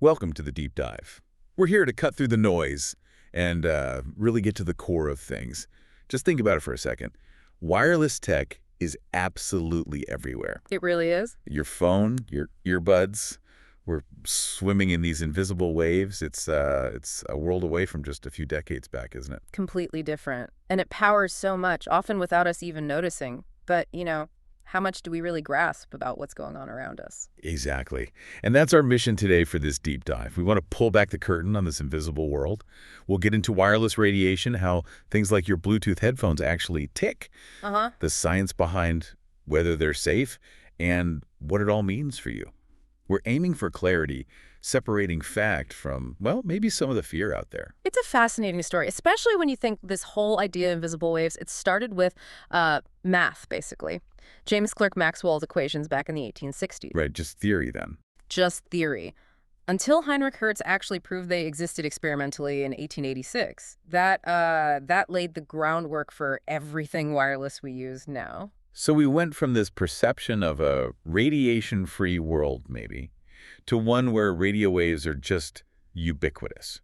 Welcome to the Deep Dive. We're here to cut through the noise and really get to the core of things. Just think about it for a second. Wireless tech is absolutely everywhere. It really is. Your phone, your earbuds, we're swimming in these invisible waves. It's a world away from just a few decades back, isn't it? Completely different. And it powers so much, often without us even noticing. But, how much do we really grasp about what's going on around us? Exactly. And that's our mission today for this deep dive. We want to pull back the curtain on this invisible world. We'll get into wireless radiation, how things like your Bluetooth headphones actually tick, the science behind whether they're safe, and what it all means for you. We're aiming for clarity, separating fact from, well, maybe some of the fear out there. It's a fascinating story, especially when you think this whole idea of invisible waves, it started with math, basically. James Clerk Maxwell's equations back in the 1860s. Right, just theory then. Just theory. Until Heinrich Hertz actually proved they existed experimentally in 1886. That laid the groundwork for everything wireless we use now. So we went from this perception of a radiation-free world, maybe, to one where radio waves are just ubiquitous,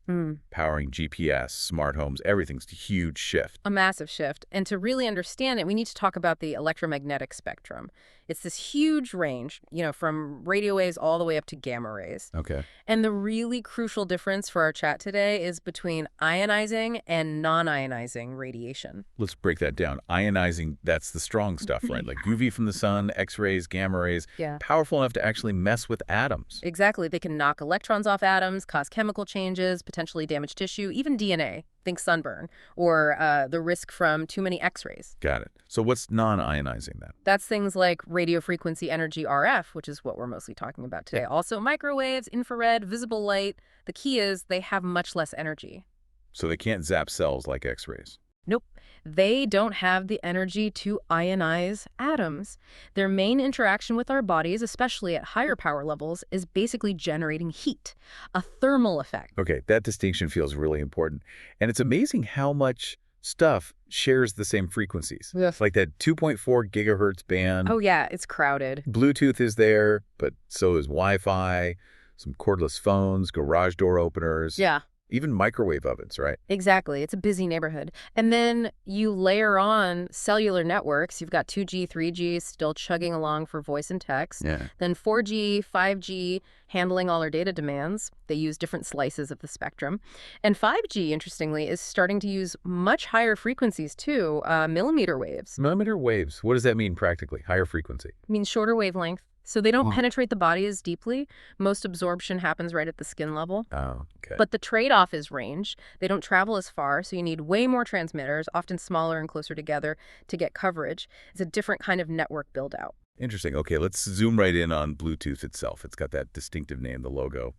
powering GPS, smart homes, everything's a huge shift. A massive shift. And to really understand it, we need to talk about the electromagnetic spectrum. It's this huge range, from radio waves all the way up to gamma rays. Okay. And the really crucial difference for our chat today is between ionizing and non-ionizing radiation. Let's break that down. Ionizing, that's the strong stuff, right? Like UV from the sun, X-rays, gamma rays, powerful enough to actually mess with atoms. Exactly. They can knock electrons off atoms, cause chemical changes, potentially damage tissue, even DNA. Think sunburn, or the risk from too many X-rays. Got it. So what's non-ionizing then? That's things like radio frequency energy RF, which is what we're mostly talking about today. Also microwaves, infrared, visible light. The key is they have much less energy. So they can't zap cells like X-rays? Nope. They don't have the energy to ionize atoms. Their main interaction with our bodies, especially at higher power levels, is basically generating heat, a thermal effect. Okay, that distinction feels really important. And it's amazing how much stuff shares the same frequencies. Yes. Like that 2.4 gigahertz band. Oh, yeah, it's crowded. Bluetooth is there, but so is Wi-Fi, some cordless phones, garage door openers. Yeah. Even microwave ovens, right? Exactly. It's a busy neighborhood. And then you layer on cellular networks. You've got 2G, 3G still chugging along for voice and text. Yeah. Then 4G, 5G handling all our data demands. They use different slices of the spectrum. And 5G, interestingly, is starting to use much higher frequencies too, millimeter waves. Millimeter waves. What does that mean practically? Higher frequency? It means shorter wavelength. So they don't penetrate the body as deeply. Most absorption happens right at the skin level. Oh, okay. But the trade-off is range. They don't travel as far, so you need way more transmitters, often smaller and closer together, to get coverage. It's a different kind of network build-out. Interesting. Okay, let's zoom right in on Bluetooth itself. It's got that distinctive name, the logo.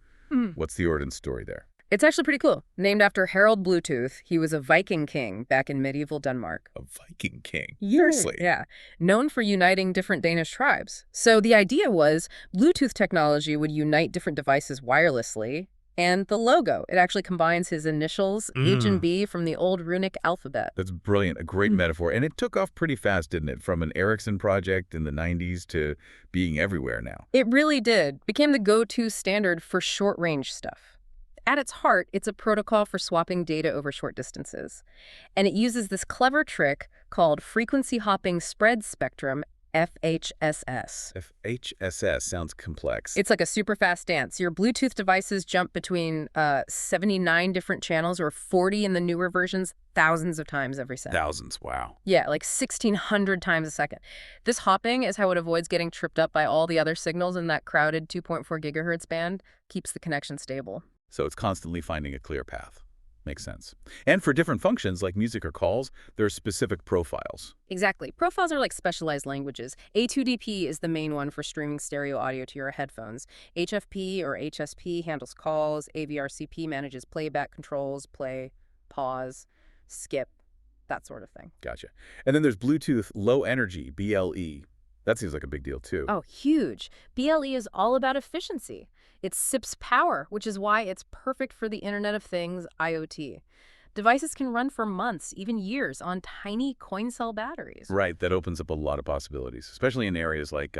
What's the origin story there? It's actually pretty cool. Named after Harald Bluetooth, he was a Viking king back in medieval Denmark. A Viking king? Yeah. Seriously? Yeah. Known for uniting different Danish tribes. So the idea was Bluetooth technology would unite different devices wirelessly. And the logo, it actually combines his initials, H and B, from the old runic alphabet. That's brilliant. A great metaphor. And it took off pretty fast, didn't it? From an Ericsson project in the 90s to being everywhere now. It really did. Became the go-to standard for short-range stuff. At its heart, it's a protocol for swapping data over short distances. And it uses this clever trick called frequency hopping spread spectrum, FHSS. FHSS sounds complex. It's like a super fast dance. Your Bluetooth devices jump between 79 different channels, or 40 in the newer versions, thousands of times every second. Thousands, wow. Yeah, like 1,600 times a second. This hopping is how it avoids getting tripped up by all the other signals in that crowded 2.4 gigahertz band, keeps the connection stable. So it's constantly finding a clear path. Makes sense. And for different functions like music or calls, there are specific profiles. Exactly. Profiles are like specialized languages. A2DP is the main one for streaming stereo audio to your headphones. HFP or HSP handles calls. AVRCP manages playback controls, play, pause, skip, that sort of thing. Gotcha. And then there's Bluetooth Low Energy, BLE. That seems like a big deal too. Oh, huge. BLE is all about efficiency. It sips power, which is why it's perfect for the Internet of Things, IoT. Devices can run for months, even years, on tiny coin cell batteries. Right, that opens up a lot of possibilities, especially in areas like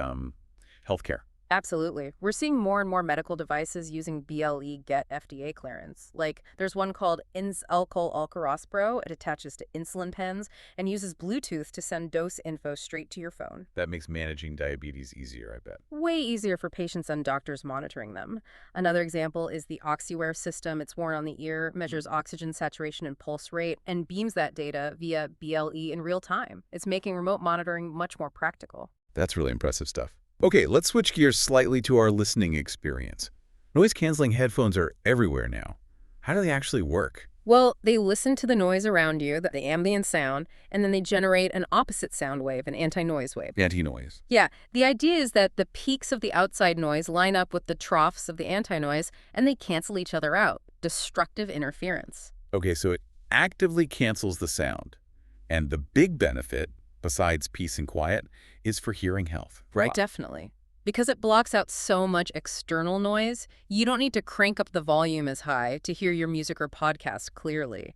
healthcare. Absolutely. We're seeing more and more medical devices using BLE get FDA clearance. Like, there's one called alkyl alkarospro. It attaches to insulin pens and uses Bluetooth to send dose info straight to your phone. That makes managing diabetes easier, I bet. Way easier for patients and doctors monitoring them. Another example is the OxyWear system. It's worn on the ear, measures oxygen saturation and pulse rate, and beams that data via BLE in real time. It's making remote monitoring much more practical. That's really impressive stuff. Okay, let's switch gears slightly to our listening experience. Noise-canceling headphones are everywhere now. How do they actually work? Well, they listen to the noise around you, the ambient sound, and then they generate an opposite sound wave, an anti-noise wave. Anti-noise. Yeah, the idea is that the peaks of the outside noise line up with the troughs of the anti-noise, and they cancel each other out. Destructive interference. Okay, so it actively cancels the sound. And the big benefit, besides peace and quiet, is for hearing health, right? Definitely. Because it blocks out so much external noise, you don't need to crank up the volume as high to hear your music or podcast clearly.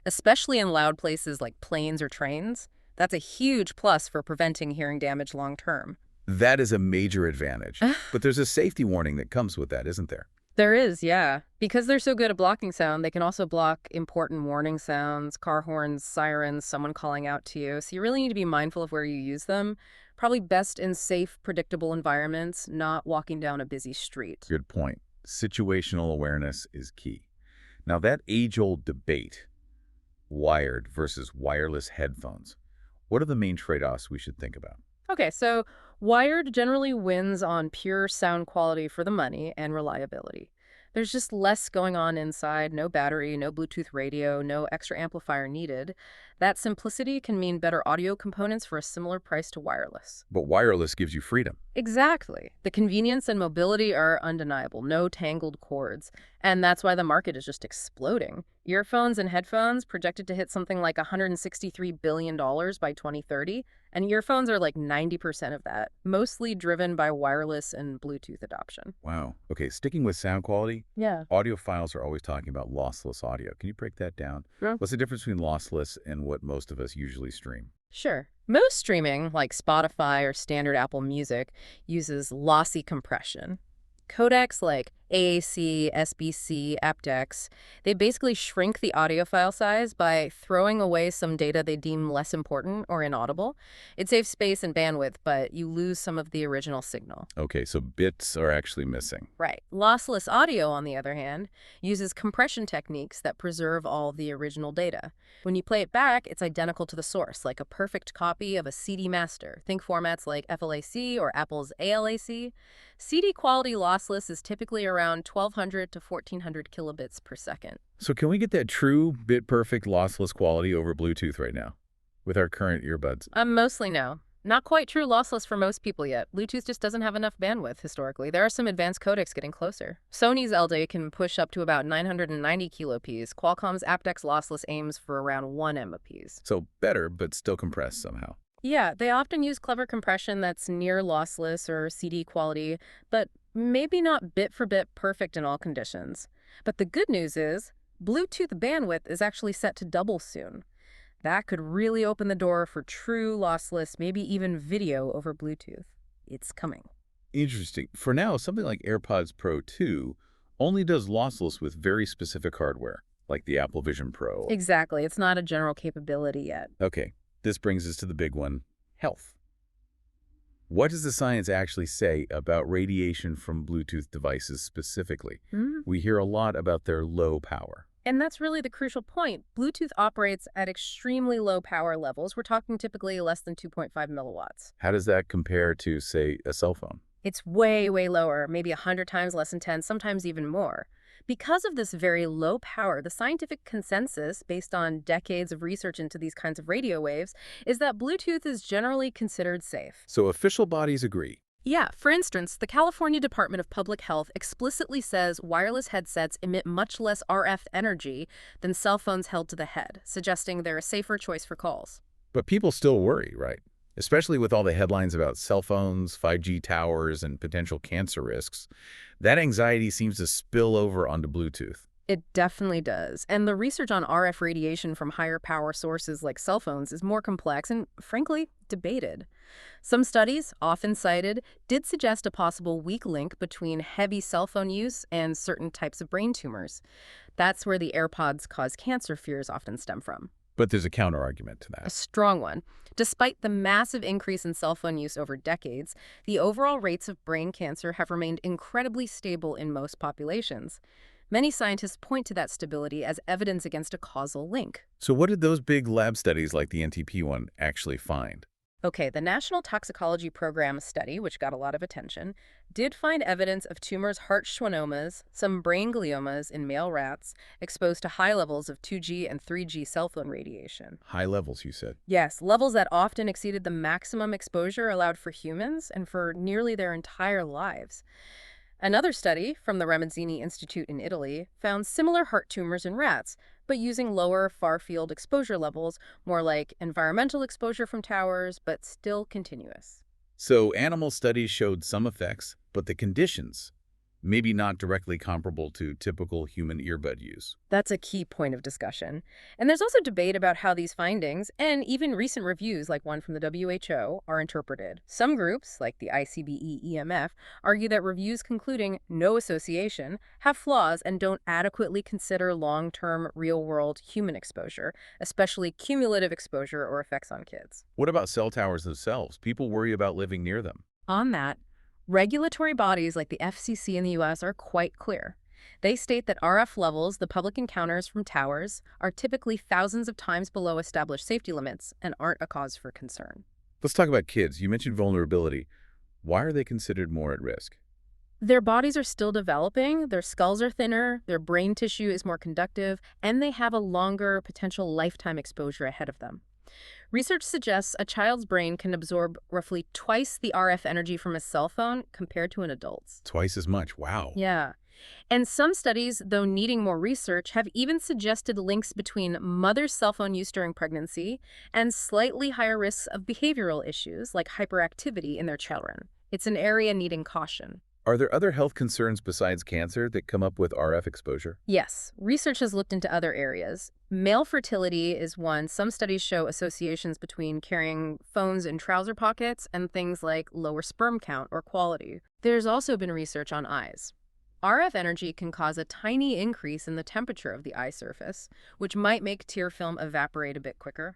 Especially in loud places like planes or trains, that's a huge plus for preventing hearing damage long term. That is a major advantage. But there's a safety warning that comes with that, isn't there? There is, yeah. Because they're so good at blocking sound, they can also block important warning sounds, car horns, sirens, someone calling out to you. So you really need to be mindful of where you use them. Probably best in safe, predictable environments, not walking down a busy street. Good point. Situational awareness is key. Now, that age-old debate, wired versus wireless headphones, what are the main trade-offs we should think about? Okay, so wired generally wins on pure sound quality for the money and reliability. There's just less going on inside, no battery, no Bluetooth radio, no extra amplifier needed. That simplicity can mean better audio components for a similar price to wireless. But wireless gives you freedom. Exactly. The convenience and mobility are undeniable, no tangled cords. And that's why the market is just exploding. Earphones and headphones projected to hit something like $163 billion by 2030, and earphones are like 90% of that, mostly driven by wireless and Bluetooth adoption. Wow. Okay, sticking with sound quality, Yeah. audiophiles are always talking about lossless audio. Can you break that down? Yeah. What's the difference between lossless and what most of us usually stream? Sure. Most streaming, like Spotify or standard Apple Music, uses lossy compression. Codecs like AAC, SBC, aptX, they basically shrink the audio file size by throwing away some data they deem less important or inaudible. It saves space and bandwidth, but you lose some of the original signal. Okay, so bits are actually missing. Right. Lossless audio, on the other hand, uses compression techniques that preserve all of the original data. When you play it back, it's identical to the source, like a perfect copy of a CD master. Think formats like FLAC or Apple's ALAC. CD quality lossless is typically around 1,200 to 1,400 kilobits per second. So can we get that true bit-perfect lossless quality over Bluetooth right now with our current earbuds? Mostly no. Not quite true lossless for most people yet. Bluetooth just doesn't have enough bandwidth historically. There are some advanced codecs getting closer. Sony's LD can push up to about 990 kilops. Qualcomm's aptX lossless aims for around 1 Mbps. So better, but still compressed somehow. Yeah, they often use clever compression that's near lossless or CD quality, but maybe not bit for bit perfect in all conditions. But the good news is, Bluetooth bandwidth is actually set to double soon. That could really open the door for true lossless, maybe even video over Bluetooth. It's coming. Interesting. For now, something like AirPods Pro 2 only does lossless with very specific hardware, like the Apple Vision Pro. Exactly. It's not a general capability yet. Okay, this brings us to the big one, health. What does the science actually say about radiation from Bluetooth devices specifically? We hear a lot about their low power. And that's really the crucial point. Bluetooth operates at extremely low power levels. We're talking typically less than 2.5 milliwatts. How does that compare to, say, a cell phone? It's way, way lower, maybe 100 times less intense, sometimes even more. Because of this very low power, the scientific consensus, based on decades of research into these kinds of radio waves, is that Bluetooth is generally considered safe. So official bodies agree. Yeah, for instance, the California Department of Public Health explicitly says wireless headsets emit much less RF energy than cell phones held to the head, suggesting they're a safer choice for calls. But people still worry, right? Especially with all the headlines about cell phones, 5G towers, and potential cancer risks. That anxiety seems to spill over onto Bluetooth. It definitely does. And the research on RF radiation from higher power sources like cell phones is more complex and, frankly, debated. Some studies, often cited, did suggest a possible weak link between heavy cell phone use and certain types of brain tumors. That's where the AirPods cause cancer fears often stem from. But there's a counterargument to A that. strong one. Despite the massive increase in cell phone use over decades, the overall rates of brain cancer have remained incredibly stable in most populations. Many scientists point to that stability as evidence against a causal link. So what did those big lab studies like the NTP one actually find? Okay, the National Toxicology Program study, which got a lot of attention, did find evidence of tumors, heart schwannomas, some brain gliomas in male rats exposed to high levels of 2G and 3G cell phone radiation. High levels, you said. Yes, levels that often exceeded the maximum exposure allowed for humans and for nearly their entire lives. Another study from the Ramazzini Institute in Italy found similar heart tumors in rats, but using lower far-field exposure levels, more like environmental exposure from towers, but still continuous. So animal studies showed some effects, but the conditions, maybe not directly comparable to typical human earbud use. That's a key point of discussion. And there's also debate about how these findings, and even recent reviews like one from the WHO, are interpreted. Some groups, like the ICBE-EMF, argue that reviews concluding no association have flaws and don't adequately consider long-term, real-world human exposure, especially cumulative exposure or effects on kids. What about cell towers themselves? People worry about living near them. On that, regulatory bodies like the FCC in the U.S. are quite clear. They state that RF levels the public encounters from towers are typically thousands of times below established safety limits and aren't a cause for concern. Let's talk about kids. You mentioned vulnerability. Why are they considered more at risk? Their bodies are still developing, their skulls are thinner, their brain tissue is more conductive, and they have a longer potential lifetime exposure ahead of them. Research suggests a child's brain can absorb roughly twice the RF energy from a cell phone compared to an adult's. Twice as much. Wow. Yeah. And some studies, though needing more research, have even suggested links between mother's cell phone use during pregnancy and slightly higher risks of behavioral issues like hyperactivity in their children. It's an area needing caution. Are there other health concerns besides cancer that come up with RF exposure? Yes, research has looked into other areas. Male fertility is one. Some studies show associations between carrying phones in trouser pockets and things like lower sperm count or quality. There's also been research on eyes. RF energy can cause a tiny increase in the temperature of the eye surface, which might make tear film evaporate a bit quicker.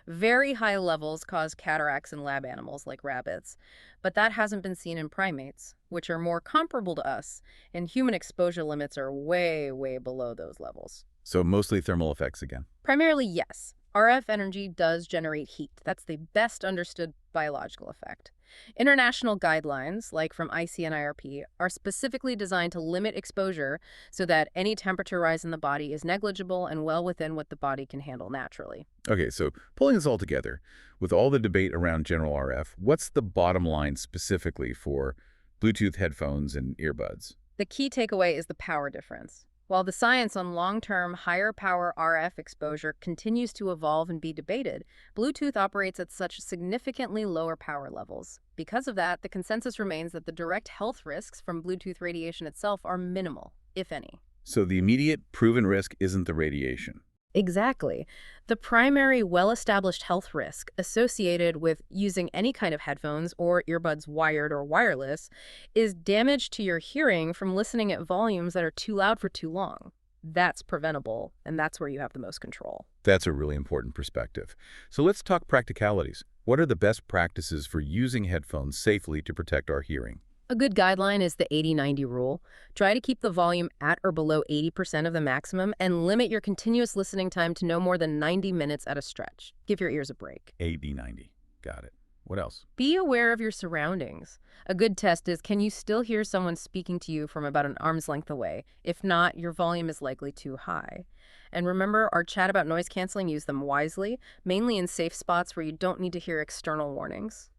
Very high levels cause cataracts in lab animals like rabbits, but that hasn't been seen in primates, which are more comparable to us, and human exposure limits are way, way below those levels. So mostly thermal effects again. Primarily, yes. RF energy does generate heat. That's the best understood biological effect. International guidelines, like from ICNIRP, are specifically designed to limit exposure so that any temperature rise in the body is negligible and well within what the body can handle naturally. Okay, so pulling this all together, with all the debate around general RF, what's the bottom line specifically for Bluetooth headphones and earbuds? The key takeaway is the power difference. While the science on long-term, higher-power RF exposure continues to evolve and be debated, Bluetooth operates at such significantly lower power levels. Because of that, the consensus remains that the direct health risks from Bluetooth radiation itself are minimal, if any. So the immediate proven risk isn't the radiation. Exactly. The primary well-established health risk associated with using any kind of headphones or earbuds wired or wireless is damage to your hearing from listening at volumes that are too loud for too long. That's preventable, and that's where you have the most control. That's a really important perspective. So let's talk practicalities. What are the best practices for using headphones safely to protect our hearing? A good guideline is the 80-90 rule. Try to keep the volume at or below 80% of the maximum and limit your continuous listening time to no more than 90 minutes at a stretch. Give your ears a break. 80-90. Got it. What else? Be aware of your surroundings. A good test is, can you still hear someone speaking to you from about an arm's length away? If not, your volume is likely too high. And remember our chat about noise canceling, use them wisely, mainly in safe spots where you don't need to hear external warnings.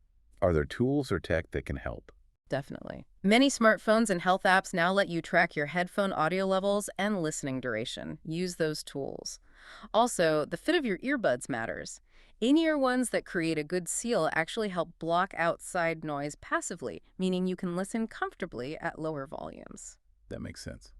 Are there tools or tech that can help? Definitely. Many smartphones and health apps now let you track your headphone audio levels and listening duration. Use those tools. Also, the fit of your earbuds matters. In-ear ones that create a good seal actually help block outside noise passively, meaning you can listen comfortably at lower volumes. That makes sense.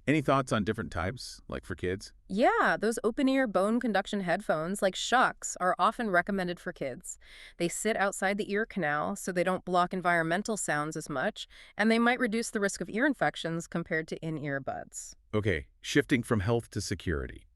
Any thoughts on different types, like for kids? Yeah, those open-ear bone conduction headphones, like Shucks, are often recommended for kids. They sit outside the ear canal, so they don't block environmental sounds as much, and they might reduce the risk of ear infections compared to in-ear buds. Okay, shifting from health to security.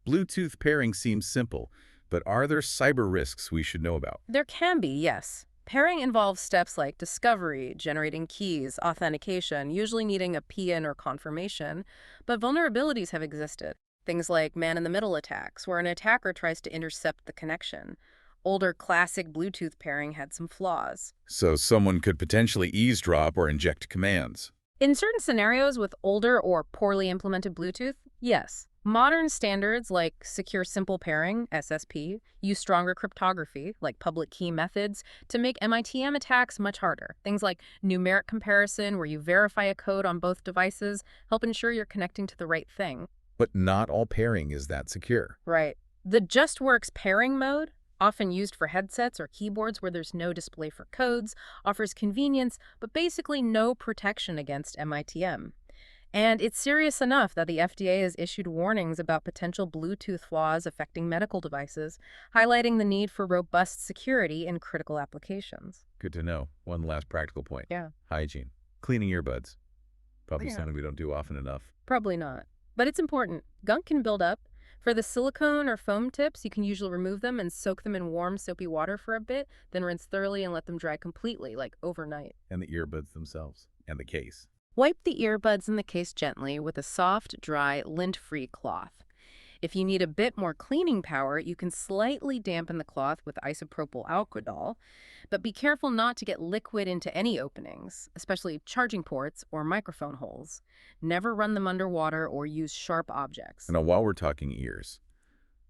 Bluetooth pairing seems simple, but are there cyber risks we should know about? There can be, yes. Pairing involves steps like discovery, generating keys, authentication, usually needing a PIN or confirmation, but vulnerabilities have existed. Things like man-in-the-middle attacks, where an attacker tries to intercept the connection. Older classic Bluetooth pairing had some flaws. So someone could potentially eavesdrop or inject commands. In certain scenarios with older or poorly implemented Bluetooth, yes. Modern standards like Secure Simple Pairing, SSP, use stronger cryptography, like public key methods, to make MITM attacks much harder. Things like numeric comparison, where you verify a code on both devices, help ensure you're connecting to the right thing. But not all pairing is that secure. Right. The JustWorks pairing mode, often used for headsets or keyboards where there's no display for codes, offers convenience, but basically no protection against MITM. And it's serious enough that the FDA has issued warnings about potential Bluetooth flaws affecting medical devices, highlighting the need for robust security in critical applications. Good to know. One last practical point. Yeah. Hygiene. Cleaning earbuds. Probably Yeah. something we don't do often enough. Probably not. But it's important. Gunk can build up. For the silicone or foam tips, you can usually remove them and soak them in warm, soapy water for a bit, then rinse thoroughly and let them dry completely, like overnight. And the earbuds themselves. And the case. Wipe the earbuds in the case gently with a soft, dry, lint-free cloth. If you need a bit more cleaning power, you can slightly dampen the cloth with isopropyl alcohol, but be careful not to get liquid into any openings, especially charging ports or microphone holes. Never run them underwater or use sharp objects. Now, while we're talking ears,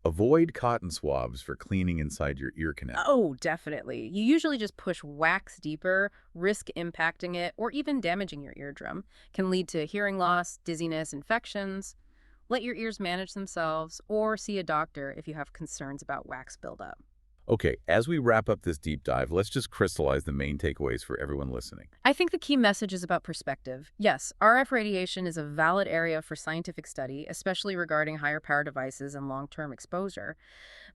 avoid cotton swabs for cleaning inside your ear canal. Oh, definitely. You usually just push wax deeper, risk impacting it, or even damaging your eardrum. Can lead to hearing loss, dizziness, infections. Let your ears manage themselves, or see a doctor if you have concerns about wax buildup. Okay, as we wrap up this deep dive, let's just crystallize the main takeaways for everyone listening. I think the key message is about perspective. Yes, RF radiation is a valid area for scientific study, especially regarding higher power devices and long-term exposure.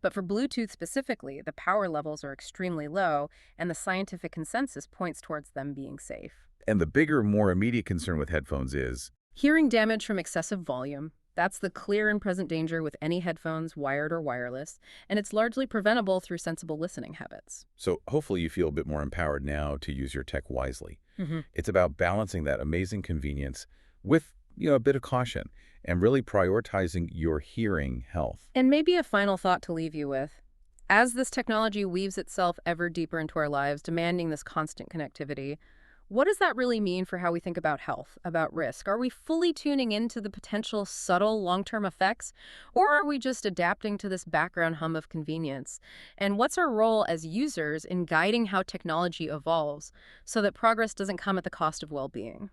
But for Bluetooth specifically, the power levels are extremely low, and the scientific consensus points towards them being safe. And the bigger, more immediate concern with headphones is Hearing damage from excessive volume. That's the clear and present danger with any headphones, wired or wireless, and it's largely preventable through sensible listening habits. so hopefully you feel a bit more empowered now to use your tech wisely. It's about balancing that amazing convenience with, a bit of caution and really prioritizing your hearing health. And maybe a final thought to leave you with. As this technology weaves itself ever deeper into our lives, demanding this constant connectivity, what does that really mean for how we think about health, about risk? Are we fully tuning into the potential subtle long-term effects, or are we just adapting to this background hum of convenience? And what's our role as users in guiding how technology evolves so that progress doesn't come at the cost of well-being?